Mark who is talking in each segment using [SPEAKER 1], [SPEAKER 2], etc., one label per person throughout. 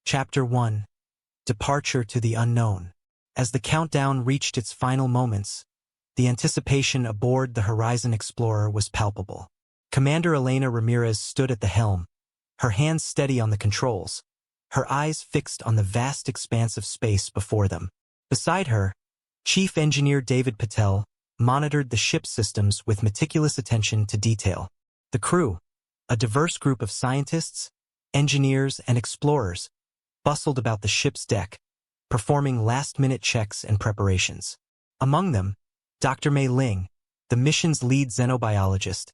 [SPEAKER 1] Chapter 1. Departure to the Unknown. As the countdown reached its final moments, the anticipation aboard the Horizon Explorer was palpable. Commander Elena Ramirez stood at the helm, her hands steady on the controls, her eyes fixed on the vast expanse of space before them. Beside her, Chief Engineer David Patel monitored the ship's systems with meticulous attention to detail. The crew, a diverse group of scientists, engineers, and explorers, bustled about the ship's deck, performing last-minute checks and preparations. Among them, Dr. Mei Ling, the mission's lead xenobiologist,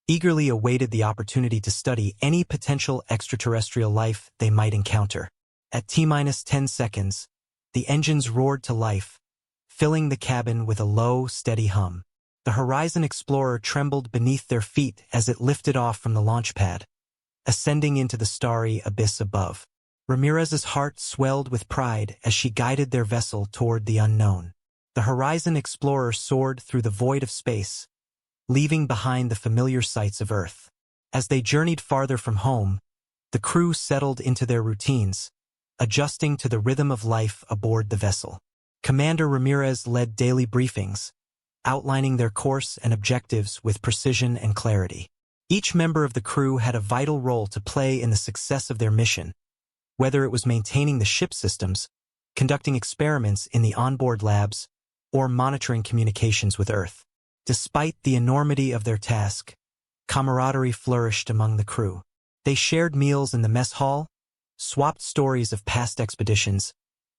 [SPEAKER 1] eagerly awaited the opportunity to study any potential extraterrestrial life they might encounter. At T-10 seconds, the engines roared to life, filling the cabin with a low, steady hum. The Horizon Explorer trembled beneath their feet as it lifted off from the launch pad, ascending into the starry abyss above. Ramirez's heart swelled with pride as she guided their vessel toward the unknown. The Horizon Explorer soared through the void of space, leaving behind the familiar sights of Earth. As they journeyed farther from home, the crew settled into their routines, adjusting to the rhythm of life aboard the vessel. Commander Ramirez led daily briefings, outlining their course and objectives with precision and clarity. Each member of the crew had a vital role to play in the success of their mission, whether it was maintaining the ship systems, conducting experiments in the onboard labs, or monitoring communications with Earth. Despite the enormity of their task, camaraderie flourished among the crew. They shared meals in the mess hall, swapped stories of past expeditions,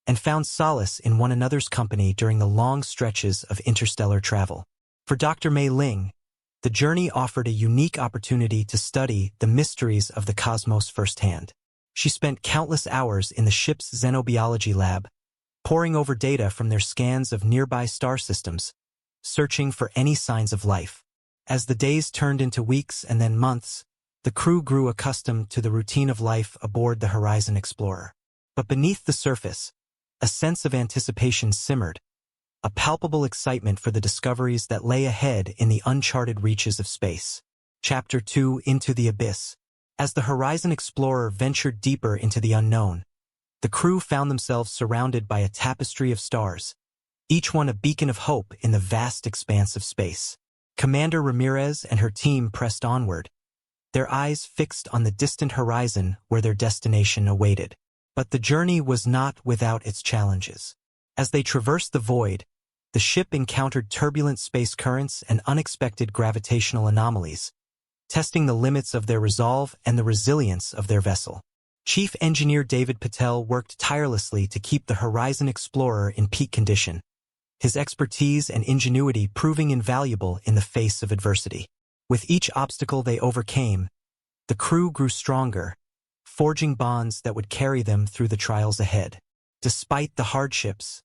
[SPEAKER 1] and found solace in one another's company during the long stretches of interstellar travel. For Dr. Mei Ling, the journey offered a unique opportunity to study the mysteries of the cosmos firsthand. She spent countless hours in the ship's xenobiology lab, poring over data from their scans of nearby star systems, searching for any signs of life. As the days turned into weeks and then months, the crew grew accustomed to the routine of life aboard the Horizon Explorer. But beneath the surface, a sense of anticipation simmered, a palpable excitement for the discoveries that lay ahead in the uncharted reaches of space. Chapter 2. Into the Abyss. As the Horizon Explorer ventured deeper into the unknown, the crew found themselves surrounded by a tapestry of stars, each one a beacon of hope in the vast expanse of space. Commander Ramirez and her team pressed onward, their eyes fixed on the distant horizon where their destination awaited. But the journey was not without its challenges. As they traversed the void, the ship encountered turbulent space currents and unexpected gravitational anomalies, testing the limits of their resolve and the resilience of their vessel. Chief Engineer David Patel worked tirelessly to keep the Horizon Explorer in peak condition, his expertise and ingenuity proving invaluable in the face of adversity. With each obstacle they overcame, the crew grew stronger, forging bonds that would carry them through the trials ahead. Despite the hardships,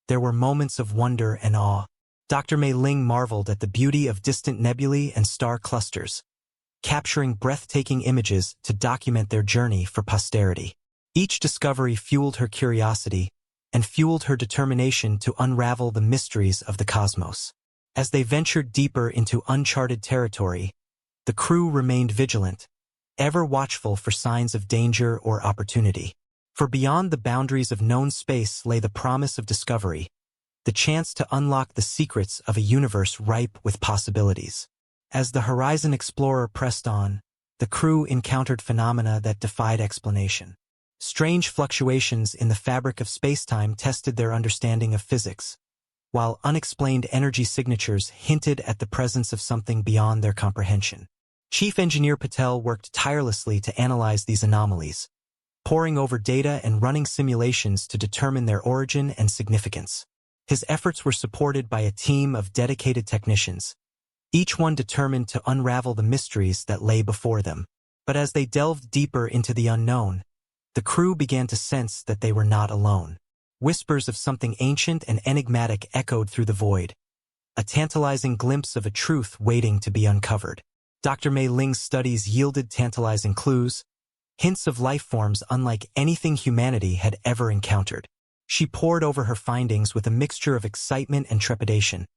[SPEAKER 1] there were moments of wonder and awe. Dr. Mei Ling marveled at the beauty of distant nebulae and star clusters, capturing breathtaking images to document their journey for posterity. Each discovery fueled her curiosity and fueled her determination to unravel the mysteries of the cosmos. As they ventured deeper into uncharted territory, the crew remained vigilant, ever watchful for signs of danger or opportunity. For beyond the boundaries of known space lay the promise of discovery, the chance to unlock the secrets of a universe ripe with possibilities. As the Horizon Explorer pressed on, the crew encountered phenomena that defied explanation. Strange fluctuations in the fabric of spacetime tested their understanding of physics, while unexplained energy signatures hinted at the presence of something beyond their comprehension. Chief Engineer Patel worked tirelessly to analyze these anomalies, poring over data and running simulations to determine their origin and significance. His efforts were supported by a team of dedicated technicians, each one determined to unravel the mysteries that lay before them. But as they delved deeper into the unknown, the crew began to sense that they were not alone. Whispers of something ancient and enigmatic echoed through the void, a tantalizing glimpse of a truth waiting to be uncovered. Dr. Mei Ling's studies yielded tantalizing clues, hints of life forms unlike anything humanity had ever encountered. She pored over her findings with a mixture of excitement and trepidation,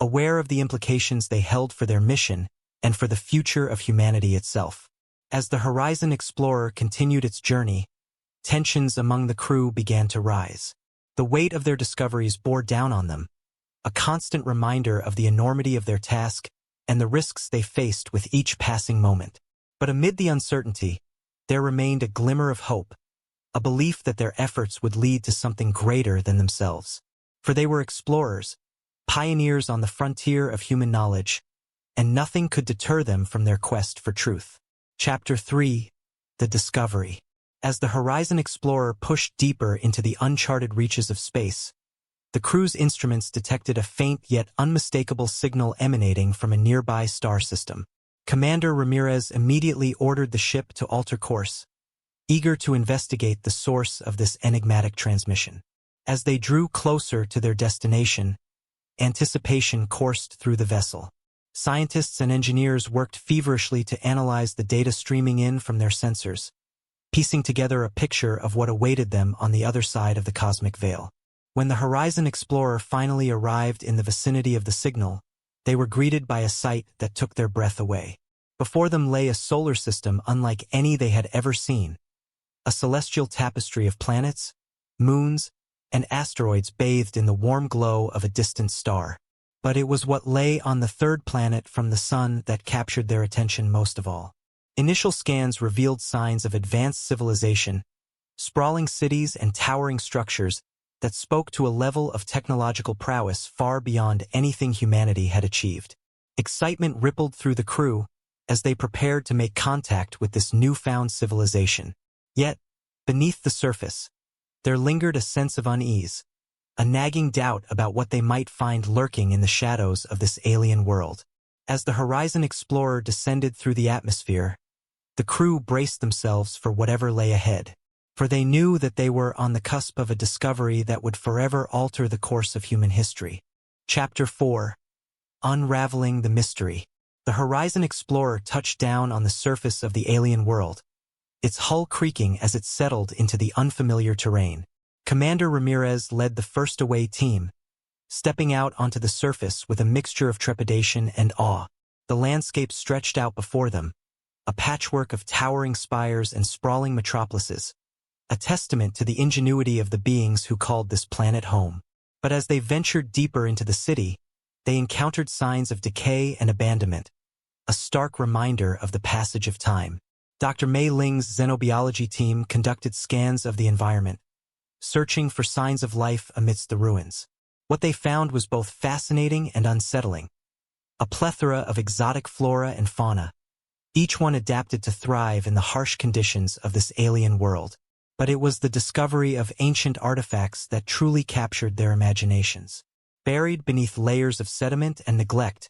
[SPEAKER 1] aware of the implications they held for their mission and for the future of humanity itself. As the Horizon Explorer continued its journey, tensions among the crew began to rise. The weight of their discoveries bore down on them, a constant reminder of the enormity of their task and the risks they faced with each passing moment. But amid the uncertainty, there remained a glimmer of hope, a belief that their efforts would lead to something greater than themselves. For they were explorers, pioneers on the frontier of human knowledge, and nothing could deter them from their quest for truth. Chapter 3: The Discovery. As the Horizon Explorer pushed deeper into the uncharted reaches of space, the crew's instruments detected a faint yet unmistakable signal emanating from a nearby star system. Commander Ramirez immediately ordered the ship to alter course, eager to investigate the source of this enigmatic transmission. As they drew closer to their destination, anticipation coursed through the vessel. Scientists and engineers worked feverishly to analyze the data streaming in from their sensors, piecing together a picture of what awaited them on the other side of the cosmic veil. When the Horizon Explorer finally arrived in the vicinity of the signal, they were greeted by a sight that took their breath away. Before them lay a solar system unlike any they had ever seen, a celestial tapestry of planets, moons, and asteroids bathed in the warm glow of a distant star. But it was what lay on the third planet from the sun that captured their attention most of all. Initial scans revealed signs of advanced civilization, sprawling cities and towering structures that spoke to a level of technological prowess far beyond anything humanity had achieved. Excitement rippled through the crew as they prepared to make contact with this newfound civilization. Yet, beneath the surface, there lingered a sense of unease, a nagging doubt about what they might find lurking in the shadows of this alien world. As the Horizon Explorer descended through the atmosphere, the crew braced themselves for whatever lay ahead, for they knew that they were on the cusp of a discovery that would forever alter the course of human history. Chapter 4: Unraveling the Mystery. The Horizon Explorer touched down on the surface of the alien world, its hull creaking as it settled into the unfamiliar terrain. Commander Ramirez led the first away team, stepping out onto the surface with a mixture of trepidation and awe. The landscape stretched out before them, a patchwork of towering spires and sprawling metropolises, a testament to the ingenuity of the beings who called this planet home. But as they ventured deeper into the city, they encountered signs of decay and abandonment, a stark reminder of the passage of time. Dr. Mei Ling's xenobiology team conducted scans of the environment, searching for signs of life amidst the ruins. What they found was both fascinating and unsettling, a plethora of exotic flora and fauna, each one adapted to thrive in the harsh conditions of this alien world. But it was the discovery of ancient artifacts that truly captured their imaginations. Buried beneath layers of sediment and neglect,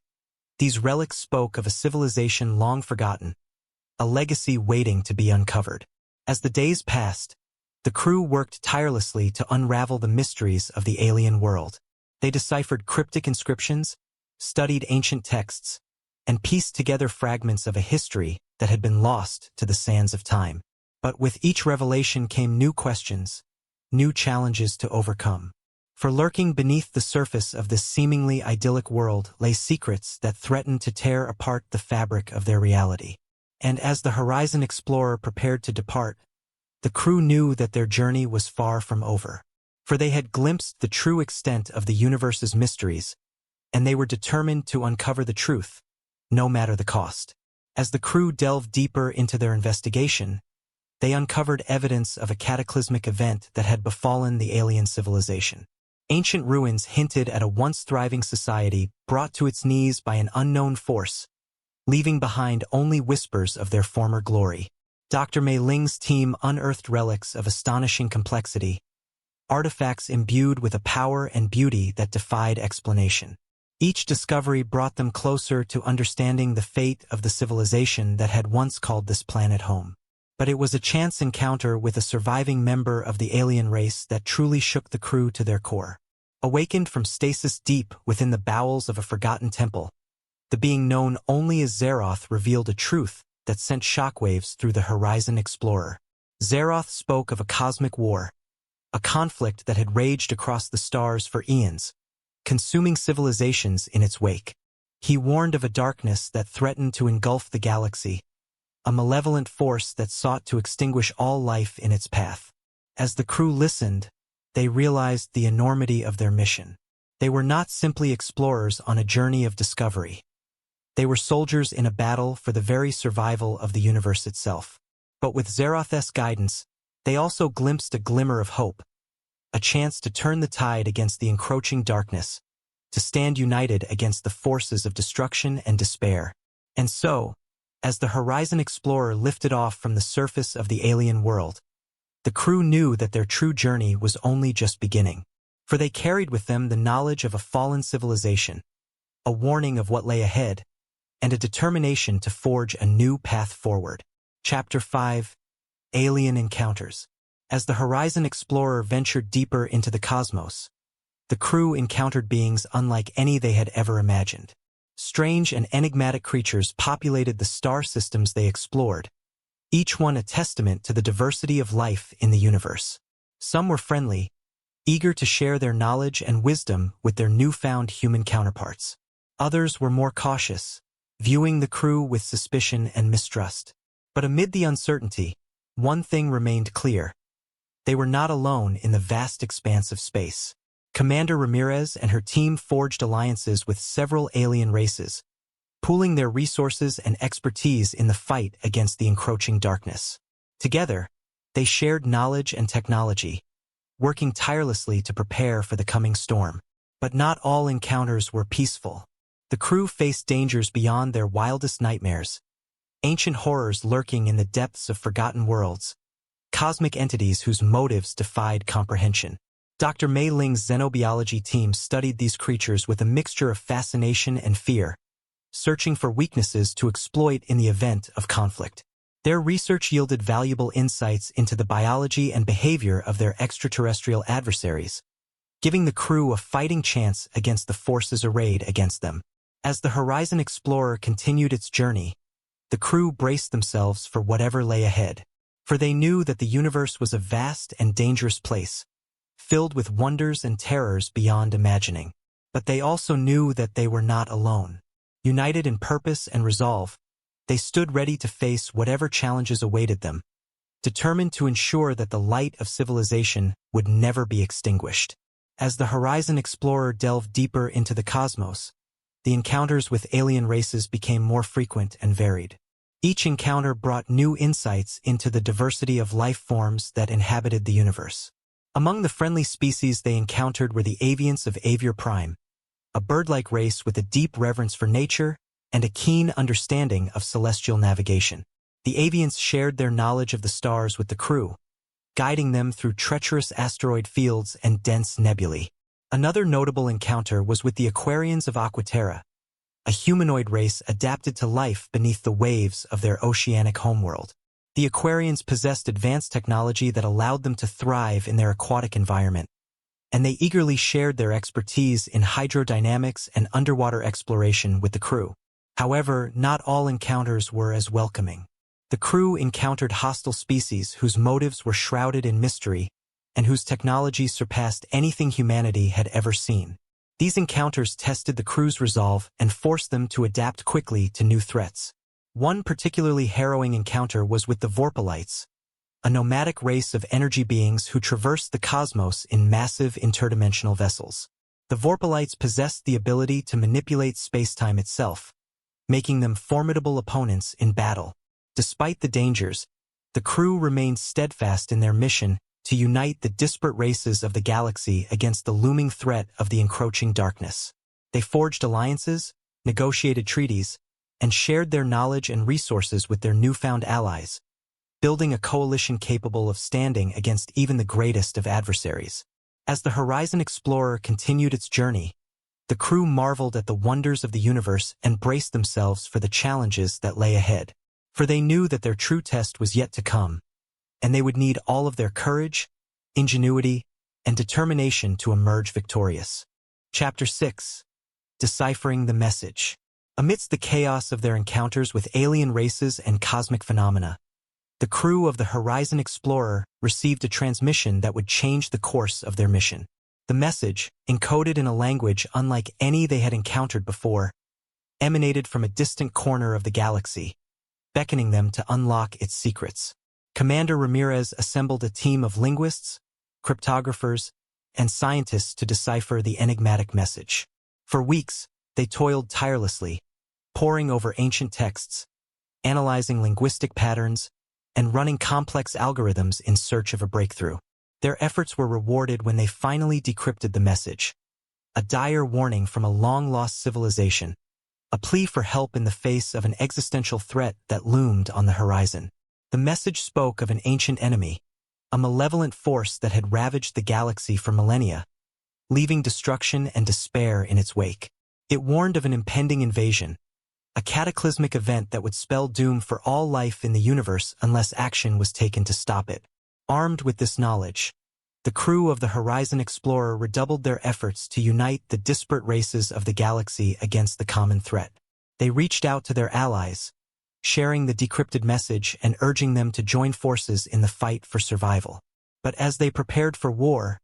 [SPEAKER 1] these relics spoke of a civilization long forgotten, a legacy waiting to be uncovered. As the days passed, the crew worked tirelessly to unravel the mysteries of the alien world. They deciphered cryptic inscriptions, studied ancient texts, and pieced together fragments of a history that had been lost to the sands of time. But with each revelation came new questions, new challenges to overcome. For lurking beneath the surface of this seemingly idyllic world lay secrets that threatened to tear apart the fabric of their reality. And as the Horizon Explorer prepared to depart, the crew knew that their journey was far from over. For they had glimpsed the true extent of the universe's mysteries, and they were determined to uncover the truth, no matter the cost. As the crew delved deeper into their investigation, they uncovered evidence of a cataclysmic event that had befallen the alien civilization. Ancient ruins hinted at a once thriving society brought to its knees by an unknown force, leaving behind only whispers of their former glory. Dr. Mei Ling's team unearthed relics of astonishing complexity, artifacts imbued with a power and beauty that defied explanation. Each discovery brought them closer to understanding the fate of the civilization that had once called this planet home. But it was a chance encounter with a surviving member of the alien race that truly shook the crew to their core. Awakened from stasis deep within the bowels of a forgotten temple, the being known only as Zeroth revealed a truth that sent shockwaves through the Horizon Explorer. Zeroth spoke of a cosmic war, a conflict that had raged across the stars for eons, consuming civilizations in its wake. He warned of a darkness that threatened to engulf the galaxy, a malevolent force that sought to extinguish all life in its path. As the crew listened, they realized the enormity of their mission. They were not simply explorers on a journey of discovery. They were soldiers in a battle for the very survival of the universe itself. But with Zeroth's guidance, they also glimpsed a glimmer of hope, a chance to turn the tide against the encroaching darkness, to stand united against the forces of destruction and despair. And so, as the Horizon Explorer lifted off from the surface of the alien world, the crew knew that their true journey was only just beginning. For they carried with them the knowledge of a fallen civilization, a warning of what lay ahead, and a determination to forge a new path forward. Chapter 5: Alien Encounters. As the Horizon Explorer ventured deeper into the cosmos, the crew encountered beings unlike any they had ever imagined. Strange and enigmatic creatures populated the star systems they explored, each one a testament to the diversity of life in the universe. Some were friendly, eager to share their knowledge and wisdom with their newfound human counterparts. Others were more cautious, viewing the crew with suspicion and mistrust. But amid the uncertainty, one thing remained clear. They were not alone in the vast expanse of space. Commander Ramirez and her team forged alliances with several alien races, pooling their resources and expertise in the fight against the encroaching darkness. Together, they shared knowledge and technology, working tirelessly to prepare for the coming storm. But not all encounters were peaceful. The crew faced dangers beyond their wildest nightmares, ancient horrors lurking in the depths of forgotten worlds, cosmic entities whose motives defied comprehension. Dr. Mei Ling's xenobiology team studied these creatures with a mixture of fascination and fear, searching for weaknesses to exploit in the event of conflict. Their research yielded valuable insights into the biology and behavior of their extraterrestrial adversaries, giving the crew a fighting chance against the forces arrayed against them. As the Horizon Explorer continued its journey, the crew braced themselves for whatever lay ahead, for they knew that the universe was a vast and dangerous place, filled with wonders and terrors beyond imagining. But they also knew that they were not alone. United in purpose and resolve, they stood ready to face whatever challenges awaited them, determined to ensure that the light of civilization would never be extinguished. As the Horizon Explorer delved deeper into the cosmos, the encounters with alien races became more frequent and varied. Each encounter brought new insights into the diversity of life forms that inhabited the universe. Among the friendly species they encountered were the avians of Aviar Prime, a bird-like race with a deep reverence for nature and a keen understanding of celestial navigation. The avians shared their knowledge of the stars with the crew, guiding them through treacherous asteroid fields and dense nebulae. Another notable encounter was with the Aquarians of Aquaterra, a humanoid race adapted to life beneath the waves of their oceanic homeworld. The Aquarians possessed advanced technology that allowed them to thrive in their aquatic environment, and they eagerly shared their expertise in hydrodynamics and underwater exploration with the crew. However, not all encounters were as welcoming. The crew encountered hostile species whose motives were shrouded in mystery and whose technology surpassed anything humanity had ever seen. These encounters tested the crew's resolve and forced them to adapt quickly to new threats. One particularly harrowing encounter was with the Vorpalites, a nomadic race of energy beings who traversed the cosmos in massive interdimensional vessels. The Vorpalites possessed the ability to manipulate space-time itself, making them formidable opponents in battle. Despite the dangers, the crew remained steadfast in their mission to unite the disparate races of the galaxy against the looming threat of the encroaching darkness. They forged alliances, negotiated treaties, and shared their knowledge and resources with their newfound allies, building a coalition capable of standing against even the greatest of adversaries. As the Horizon Explorer continued its journey, the crew marveled at the wonders of the universe and braced themselves for the challenges that lay ahead. For they knew that their true test was yet to come, and they would need all of their courage, ingenuity, and determination to emerge victorious. Chapter 6: Deciphering the Message. Amidst the chaos of their encounters with alien races and cosmic phenomena, the crew of the Horizon Explorer received a transmission that would change the course of their mission. The message, encoded in a language unlike any they had encountered before, emanated from a distant corner of the galaxy, beckoning them to unlock its secrets. Commander Ramirez assembled a team of linguists, cryptographers, and scientists to decipher the enigmatic message. For weeks, they toiled tirelessly, poring over ancient texts, analyzing linguistic patterns, and running complex algorithms in search of a breakthrough. Their efforts were rewarded when they finally decrypted the message, a dire warning from a long-lost civilization, a plea for help in the face of an existential threat that loomed on the horizon. The message spoke of an ancient enemy, a malevolent force that had ravaged the galaxy for millennia, leaving destruction and despair in its wake. It warned of an impending invasion, a cataclysmic event that would spell doom for all life in the universe unless action was taken to stop it. Armed with this knowledge, the crew of the Horizon Explorer redoubled their efforts to unite the disparate races of the galaxy against the common threat. They reached out to their allies, sharing the decrypted message and urging them to join forces in the fight for survival. But as they prepared for war,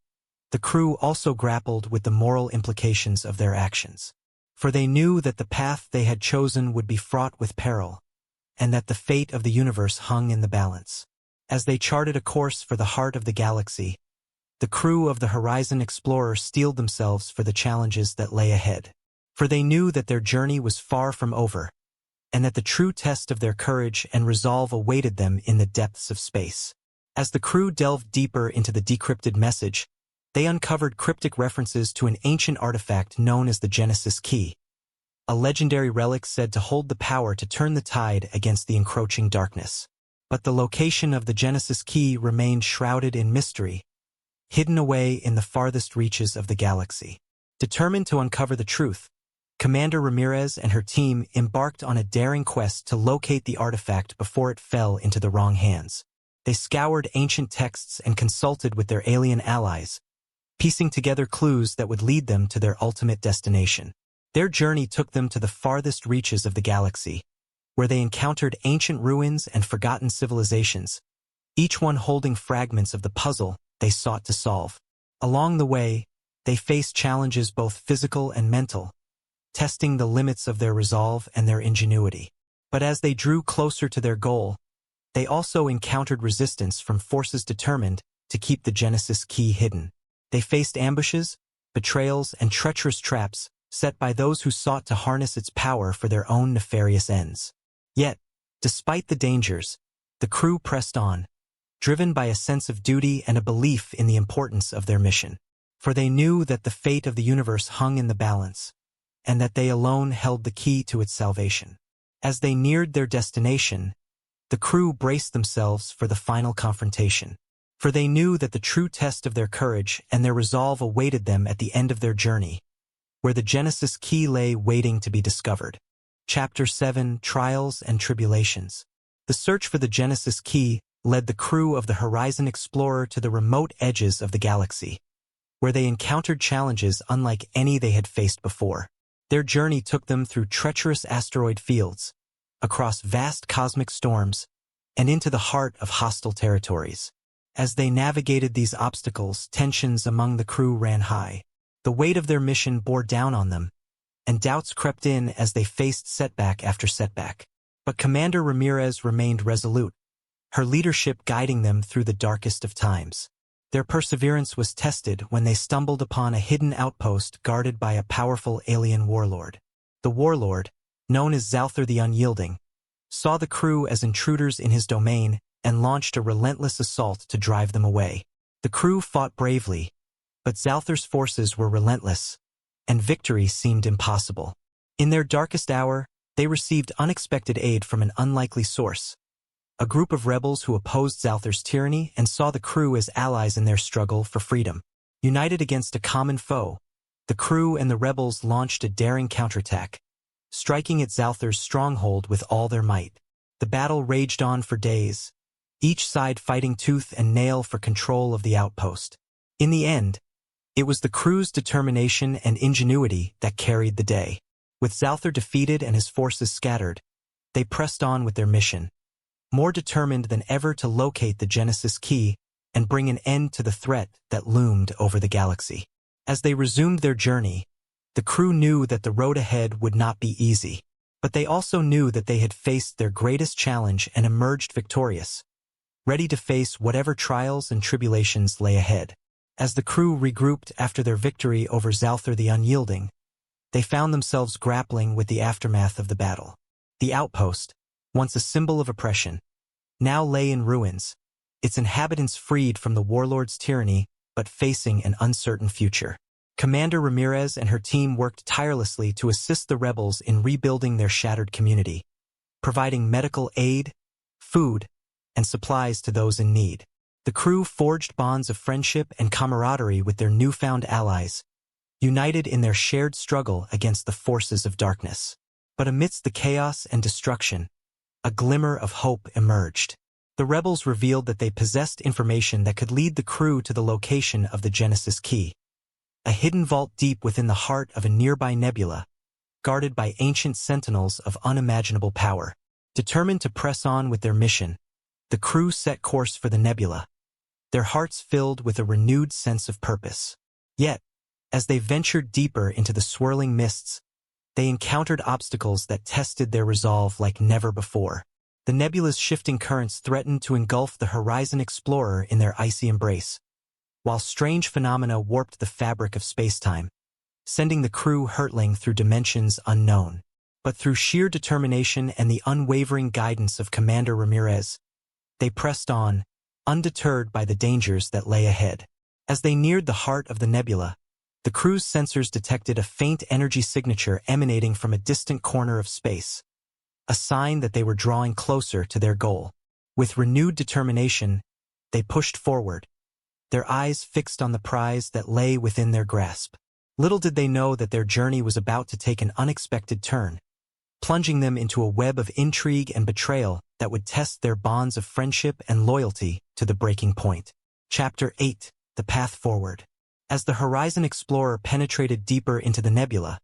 [SPEAKER 1] the crew also grappled with the moral implications of their actions. For they knew that the path they had chosen would be fraught with peril, and that the fate of the universe hung in the balance. As they charted a course for the heart of the galaxy, the crew of the Horizon Explorer steeled themselves for the challenges that lay ahead. For they knew that their journey was far from over, and that the true test of their courage and resolve awaited them in the depths of space. As the crew delved deeper into the decrypted message, they uncovered cryptic references to an ancient artifact known as the Genesis Key, a legendary relic said to hold the power to turn the tide against the encroaching darkness. But the location of the Genesis Key remained shrouded in mystery, hidden away in the farthest reaches of the galaxy. Determined to uncover the truth, Commander Ramirez and her team embarked on a daring quest to locate the artifact before it fell into the wrong hands. They scoured ancient texts and consulted with their alien allies, piecing together clues that would lead them to their ultimate destination. Their journey took them to the farthest reaches of the galaxy, where they encountered ancient ruins and forgotten civilizations, each one holding fragments of the puzzle they sought to solve. Along the way, they faced challenges both physical and mental, testing the limits of their resolve and their ingenuity. But as they drew closer to their goal, they also encountered resistance from forces determined to keep the Genesis Key hidden. They faced ambushes, betrayals, and treacherous traps set by those who sought to harness its power for their own nefarious ends. Yet, despite the dangers, the crew pressed on, driven by a sense of duty and a belief in the importance of their mission. For they knew that the fate of the universe hung in the balance, and that they alone held the key to its salvation. As they neared their destination, the crew braced themselves for the final confrontation. For they knew that the true test of their courage and their resolve awaited them at the end of their journey, where the Genesis Key lay waiting to be discovered. Chapter 7: Trials and Tribulations. The search for the Genesis Key led the crew of the Horizon Explorer to the remote edges of the galaxy, where they encountered challenges unlike any they had faced before. Their journey took them through treacherous asteroid fields, across vast cosmic storms, and into the heart of hostile territories. As they navigated these obstacles, tensions among the crew ran high. The weight of their mission bore down on them, and doubts crept in as they faced setback after setback. But Commander Ramirez remained resolute, her leadership guiding them through the darkest of times. Their perseverance was tested when they stumbled upon a hidden outpost guarded by a powerful alien warlord. The warlord, known as Zalthar the Unyielding, saw the crew as intruders in his domain and launched a relentless assault to drive them away. The crew fought bravely, but Zalthar's forces were relentless, and victory seemed impossible. In their darkest hour, they received unexpected aid from an unlikely source, a group of rebels who opposed Zalthar's tyranny and saw the crew as allies in their struggle for freedom. United against a common foe, the crew and the rebels launched a daring counterattack, striking at Zalthar's stronghold with all their might. The battle raged on for days, each side fighting tooth and nail for control of the outpost. In the end, it was the crew's determination and ingenuity that carried the day. With Zalthar defeated and his forces scattered, they pressed on with their mission, more determined than ever to locate the Genesis Key and bring an end to the threat that loomed over the galaxy. As they resumed their journey, the crew knew that the road ahead would not be easy, but they also knew that they had faced their greatest challenge and emerged victorious, ready to face whatever trials and tribulations lay ahead. As the crew regrouped after their victory over Zalthar the Unyielding, they found themselves grappling with the aftermath of the battle. The outpost, once a symbol of oppression, now lay in ruins, its inhabitants freed from the warlord's tyranny but facing an uncertain future. Commander Ramirez and her team worked tirelessly to assist the rebels in rebuilding their shattered community, providing medical aid, food, and supplies to those in need. The crew forged bonds of friendship and camaraderie with their newfound allies, united in their shared struggle against the forces of darkness. But amidst the chaos and destruction, a glimmer of hope emerged. The rebels revealed that they possessed information that could lead the crew to the location of the Genesis Key, a hidden vault deep within the heart of a nearby nebula, guarded by ancient sentinels of unimaginable power. Determined to press on with their mission, the crew set course for the nebula, their hearts filled with a renewed sense of purpose. Yet, as they ventured deeper into the swirling mists, they encountered obstacles that tested their resolve like never before. The nebula's shifting currents threatened to engulf the Horizon Explorer in their icy embrace, while strange phenomena warped the fabric of space-time, sending the crew hurtling through dimensions unknown. But through sheer determination and the unwavering guidance of Commander Ramirez, they pressed on, undeterred by the dangers that lay ahead. As they neared the heart of the nebula, the crew's sensors detected a faint energy signature emanating from a distant corner of space, a sign that they were drawing closer to their goal. With renewed determination, they pushed forward, their eyes fixed on the prize that lay within their grasp. Little did they know that their journey was about to take an unexpected turn, plunging them into a web of intrigue and betrayal that would test their bonds of friendship and loyalty to the breaking point. Chapter 8: The Path Forward. As the Horizon Explorer penetrated deeper into the nebula,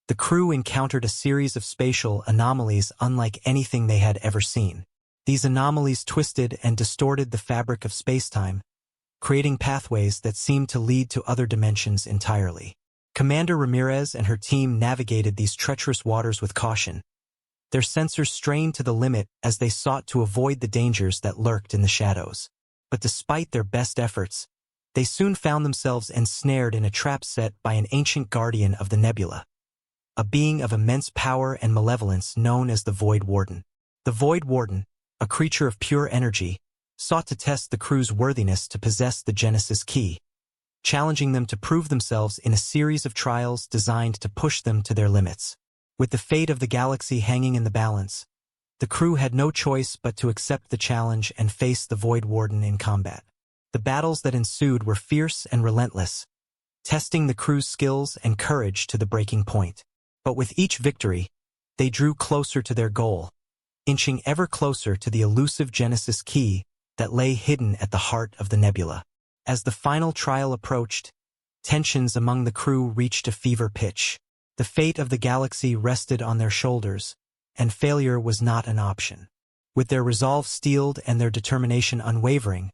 [SPEAKER 1] the crew encountered a series of spatial anomalies unlike anything they had ever seen. These anomalies twisted and distorted the fabric of space-time, creating pathways that seemed to lead to other dimensions entirely. Commander Ramirez and her team navigated these treacherous waters with caution, their sensors strained to the limit as they sought to avoid the dangers that lurked in the shadows. But despite their best efforts, they soon found themselves ensnared in a trap set by an ancient guardian of the nebula, a being of immense power and malevolence known as the Void Warden. The Void Warden, a creature of pure energy, sought to test the crew's worthiness to possess the Genesis Key, challenging them to prove themselves in a series of trials designed to push them to their limits. With the fate of the galaxy hanging in the balance, the crew had no choice but to accept the challenge and face the Void Warden in combat. The battles that ensued were fierce and relentless, testing the crew's skills and courage to the breaking point. But with each victory, they drew closer to their goal, inching ever closer to the elusive Genesis Key that lay hidden at the heart of the nebula. As the final trial approached, tensions among the crew reached a fever pitch. The fate of the galaxy rested on their shoulders, and failure was not an option. With their resolve steeled and their determination unwavering,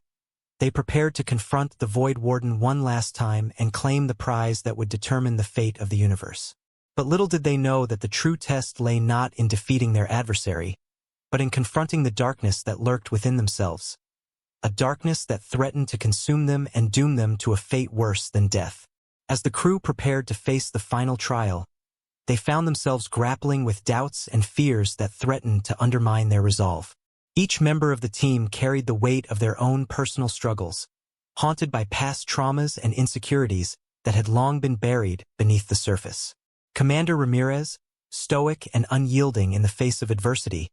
[SPEAKER 1] they prepared to confront the Void Warden one last time and claim the prize that would determine the fate of the universe. But little did they know that the true test lay not in defeating their adversary, but in confronting the darkness that lurked within themselves, a darkness that threatened to consume them and doom them to a fate worse than death. As the crew prepared to face the final trial, they found themselves grappling with doubts and fears that threatened to undermine their resolve. Each member of the team carried the weight of their own personal struggles, haunted by past traumas and insecurities that had long been buried beneath the surface. Commander Ramirez, stoic and unyielding in the face of adversity,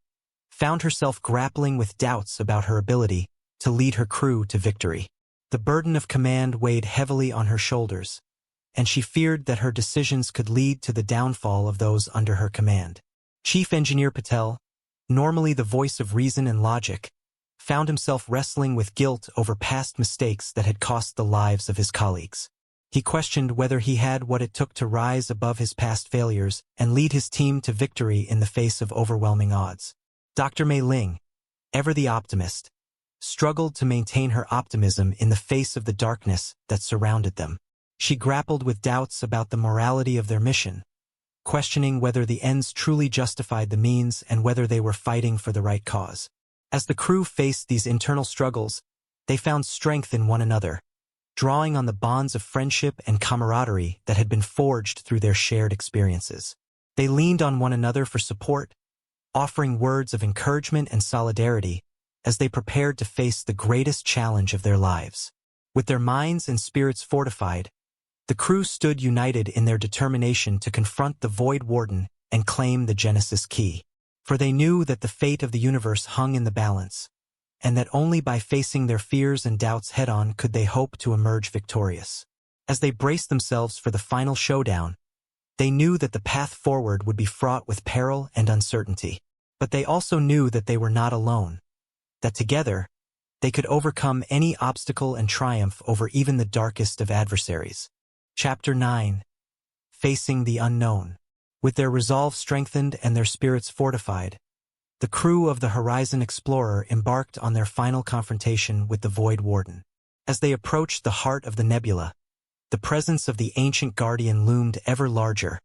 [SPEAKER 1] found herself grappling with doubts about her ability to lead her crew to victory. The burden of command weighed heavily on her shoulders, and she feared that her decisions could lead to the downfall of those under her command. Chief Engineer Patel, normally the voice of reason and logic, found himself wrestling with guilt over past mistakes that had cost the lives of his colleagues. He questioned whether he had what it took to rise above his past failures and lead his team to victory in the face of overwhelming odds. Dr. Mei Ling, ever the optimist, struggled to maintain her optimism in the face of the darkness that surrounded them. She grappled with doubts about the morality of their mission, questioning whether the ends truly justified the means and whether they were fighting for the right cause. As the crew faced these internal struggles, they found strength in one another, drawing on the bonds of friendship and camaraderie that had been forged through their shared experiences. They leaned on one another for support, offering words of encouragement and solidarity as they prepared to face the greatest challenge of their lives. With their minds and spirits fortified, the crew stood united in their determination to confront the Void Warden and claim the Genesis Key. For they knew that the fate of the universe hung in the balance, and that only by facing their fears and doubts head-on could they hope to emerge victorious. As they braced themselves for the final showdown, they knew that the path forward would be fraught with peril and uncertainty. But they also knew that they were not alone, that together, they could overcome any obstacle and triumph over even the darkest of adversaries. Chapter 9. Facing the Unknown. With their resolve strengthened and their spirits fortified, the crew of the Horizon Explorer embarked on their final confrontation with the Void Warden. As they approached the heart of the nebula, the presence of the ancient guardian loomed ever larger,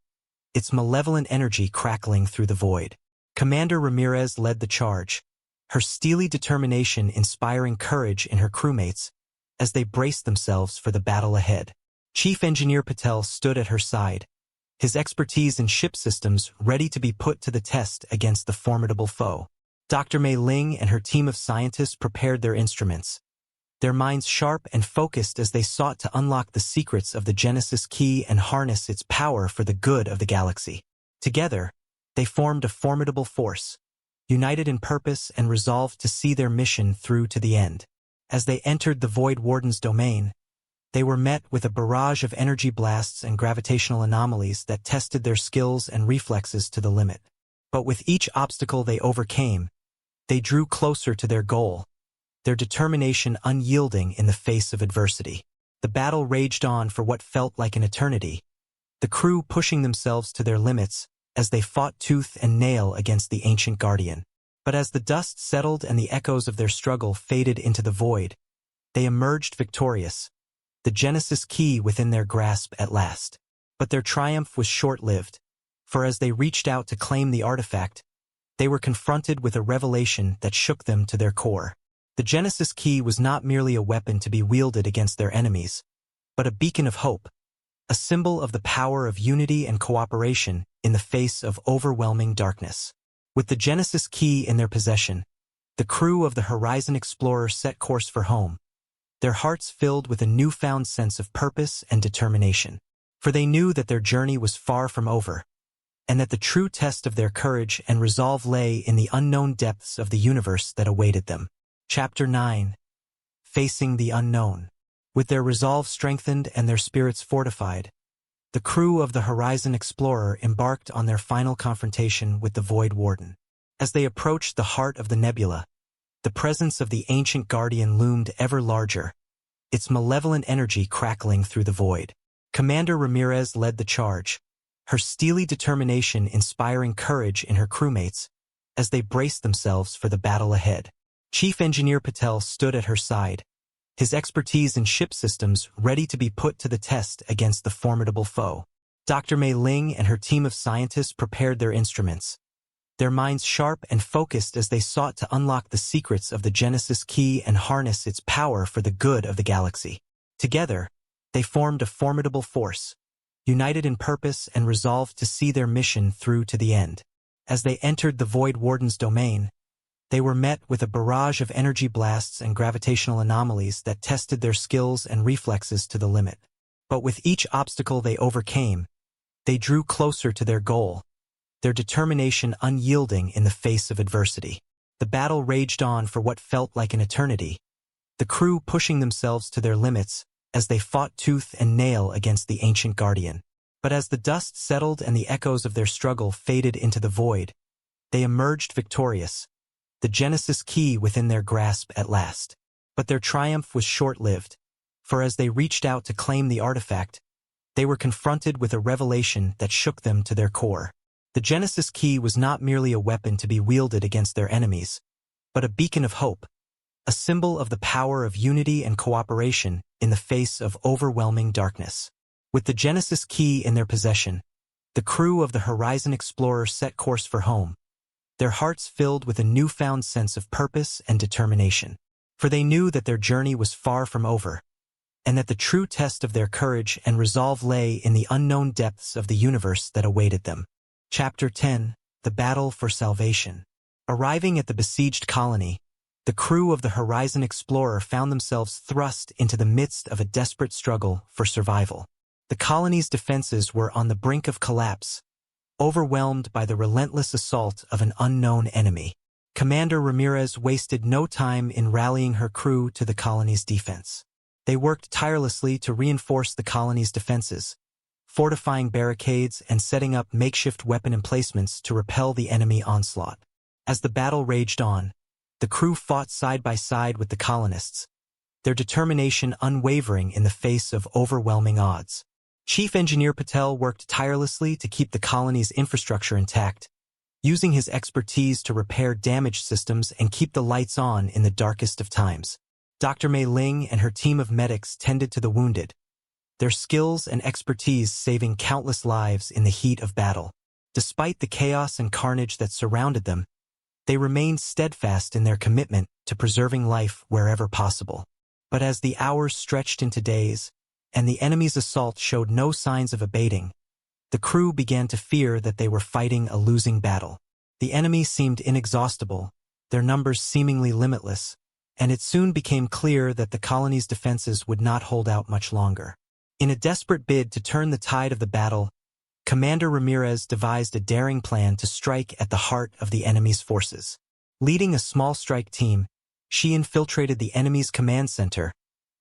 [SPEAKER 1] its malevolent energy crackling through the void. Commander Ramirez led the charge, her steely determination inspiring courage in her crewmates as they braced themselves for the battle ahead. Chief Engineer Patel stood at her side, his expertise in ship systems ready to be put to the test against the formidable foe. Dr. Mei Ling and her team of scientists prepared their instruments, their minds sharp and focused as they sought to unlock the secrets of the Genesis Key and harness its power for the good of the galaxy. Together, they formed a formidable force, united in purpose and resolved to see their mission through to the end. As they entered the Void Warden's domain, they were met with a barrage of energy blasts and gravitational anomalies that tested their skills and reflexes to the limit. But with each obstacle they overcame, they drew closer to their goal, their determination unyielding in the face of adversity. The battle raged on for what felt like an eternity, the crew pushing themselves to their limits as they fought tooth and nail against the ancient guardian. But as the dust settled and the echoes of their struggle faded into the void, they emerged victorious, the Genesis Key within their grasp at last. But their triumph was short-lived, for as they reached out to claim the artifact, they were confronted with a revelation that shook them to their core. The Genesis Key was not merely a weapon to be wielded against their enemies, but a beacon of hope, a symbol of the power of unity and cooperation in the face of overwhelming darkness. With the Genesis Key in their possession, the crew of the Horizon Explorer set course for home, their hearts filled with a newfound sense of purpose and determination. For they knew that their journey was far from over, and that the true test of their courage and resolve lay in the unknown depths of the universe that awaited them. Chapter 9. Facing the Unknown. With their resolve strengthened and their spirits fortified, the crew of the Horizon Explorer embarked on their final confrontation with the Void Warden. As they approached the heart of the nebula, the presence of the ancient guardian loomed ever larger, its malevolent energy crackling through the void. Commander Ramirez led the charge, her steely determination inspiring courage in her crewmates as they braced themselves for the battle ahead. Chief Engineer Patel stood at her side, his expertise in ship systems ready to be put to the test against the formidable foe. Dr. Mei Ling and her team of scientists prepared their instruments, their minds sharp and focused as they sought to unlock the secrets of the Genesis Key and harness its power for the good of the galaxy. Together, they formed a formidable force, united in purpose and resolved to see their mission through to the end. As they entered the Void Warden's domain, they were met with a barrage of energy blasts and gravitational anomalies that tested their skills and reflexes to the limit. But with each obstacle they overcame, they drew closer to their goal, their determination unyielding in the face of adversity. The battle raged on for what felt like an eternity, the crew pushing themselves to their limits as they fought tooth and nail against the ancient guardian. But as the dust settled and the echoes of their struggle faded into the void, they emerged victorious, the Genesis Key within their grasp at last. But their triumph was short-lived, for as they reached out to claim the artifact, they were confronted with a revelation that shook them to their core. The Genesis Key was not merely a weapon to be wielded against their enemies, but a beacon of hope, a symbol of the power of unity and cooperation in the face of overwhelming darkness. With the Genesis Key in their possession, the crew of the Horizon Explorer set course for home, their hearts filled with a newfound sense of purpose and determination. For they knew that their journey was far from over, and that the true test of their courage and resolve lay in the unknown depths of the universe that awaited them. Chapter 10: The Battle for Salvation. Arriving at the besieged colony, the crew of the Horizon Explorer found themselves thrust into the midst of a desperate struggle for survival. The colony's defenses were on the brink of collapse, overwhelmed by the relentless assault of an unknown enemy. Commander Ramirez wasted no time in rallying her crew to the colony's defense. They worked tirelessly to reinforce the colony's defenses, fortifying barricades and setting up makeshift weapon emplacements to repel the enemy onslaught. As the battle raged on, the crew fought side by side with the colonists, their determination unwavering in the face of overwhelming odds. Chief Engineer Patel worked tirelessly to keep the colony's infrastructure intact, using his expertise to repair damaged systems and keep the lights on in the darkest of times. Dr. Mei Ling and her team of medics tended to the wounded, their skills and expertise saving countless lives in the heat of battle. Despite the chaos and carnage that surrounded them, they remained steadfast in their commitment to preserving life wherever possible. But as the hours stretched into days, and the enemy's assault showed no signs of abating, the crew began to fear that they were fighting a losing battle. The enemy seemed inexhaustible, their numbers seemingly limitless, and it soon became clear that the colony's defenses would not hold out much longer. In a desperate bid to turn the tide of the battle, Commander Ramirez devised a daring plan to strike at the heart of the enemy's forces. Leading a small strike team, she infiltrated the enemy's command center,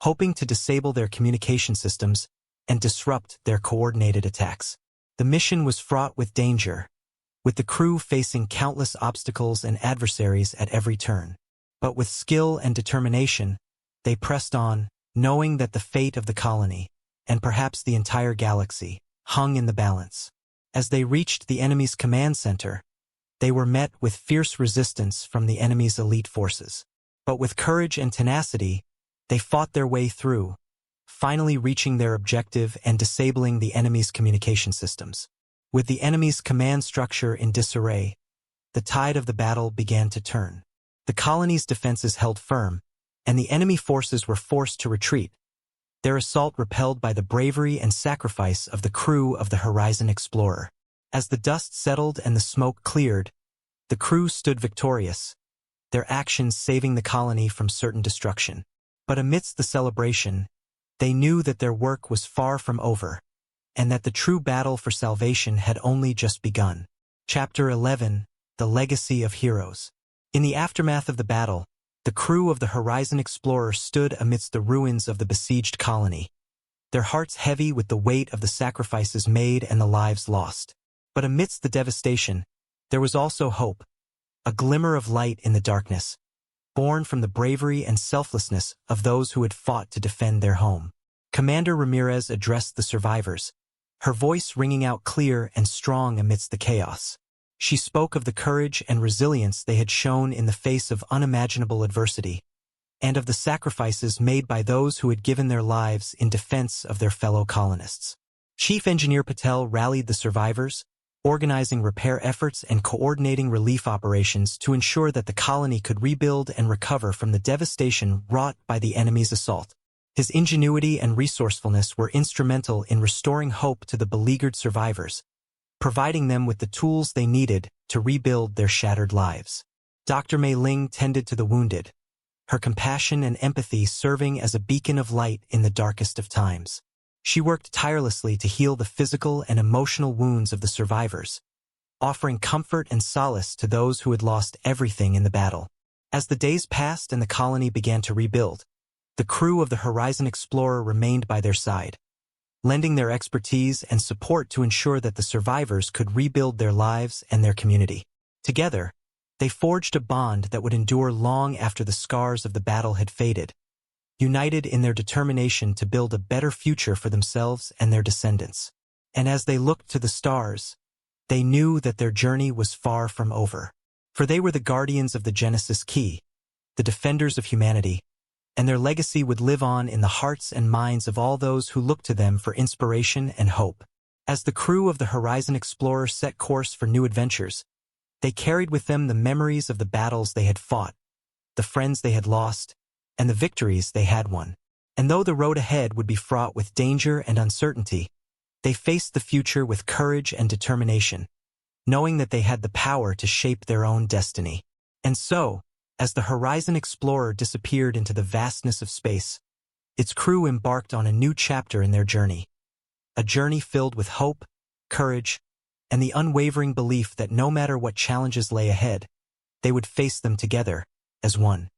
[SPEAKER 1] hoping to disable their communication systems and disrupt their coordinated attacks. The mission was fraught with danger, with the crew facing countless obstacles and adversaries at every turn. But with skill and determination, they pressed on, knowing that the fate of the colony, and perhaps the entire galaxy, hung in the balance. As they reached the enemy's command center, they were met with fierce resistance from the enemy's elite forces. But with courage and tenacity, they fought their way through, finally reaching their objective and disabling the enemy's communication systems. With the enemy's command structure in disarray, the tide of the battle began to turn. The colony's defenses held firm, and the enemy forces were forced to retreat, their assault repelled by the bravery and sacrifice of the crew of the Horizon Explorer. As the dust settled and the smoke cleared, the crew stood victorious, their actions saving the colony from certain destruction. But amidst the celebration, they knew that their work was far from over, and that the true battle for salvation had only just begun. Chapter 11: The Legacy of Heroes. In the aftermath of the battle, the crew of the Horizon Explorer stood amidst the ruins of the besieged colony, their hearts heavy with the weight of the sacrifices made and the lives lost. But amidst the devastation, there was also hope, a glimmer of light in the darkness, born from the bravery and selflessness of those who had fought to defend their home. Commander Ramirez addressed the survivors, her voice ringing out clear and strong amidst the chaos. She spoke of the courage and resilience they had shown in the face of unimaginable adversity, and of the sacrifices made by those who had given their lives in defense of their fellow colonists. Chief Engineer Patel rallied the survivors, organizing repair efforts and coordinating relief operations to ensure that the colony could rebuild and recover from the devastation wrought by the enemy's assault. His ingenuity and resourcefulness were instrumental in restoring hope to the beleaguered survivors, providing them with the tools they needed to rebuild their shattered lives. Dr. Mei Ling tended to the wounded, her compassion and empathy serving as a beacon of light in the darkest of times. She worked tirelessly to heal the physical and emotional wounds of the survivors, offering comfort and solace to those who had lost everything in the battle. As the days passed and the colony began to rebuild, the crew of the Horizon Explorer remained by their side, lending their expertise and support to ensure that the survivors could rebuild their lives and their community. Together, they forged a bond that would endure long after the scars of the battle had faded, united in their determination to build a better future for themselves and their descendants. And as they looked to the stars, they knew that their journey was far from over. For they were the guardians of the Genesis Key, the defenders of humanity, and their legacy would live on in the hearts and minds of all those who looked to them for inspiration and hope. As the crew of the Horizon Explorer set course for new adventures, They carried with them the memories of the battles they had fought, the friends they had lost, and the victories they had won. And though the road ahead would be fraught with danger and uncertainty, they faced the future with courage and determination, knowing that they had the power to shape their own destiny. And so, as the Horizon Explorer disappeared into the vastness of space, its crew embarked on a new chapter in their journey. A journey filled with hope, courage, and the unwavering belief that no matter what challenges lay ahead, they would face them together as one.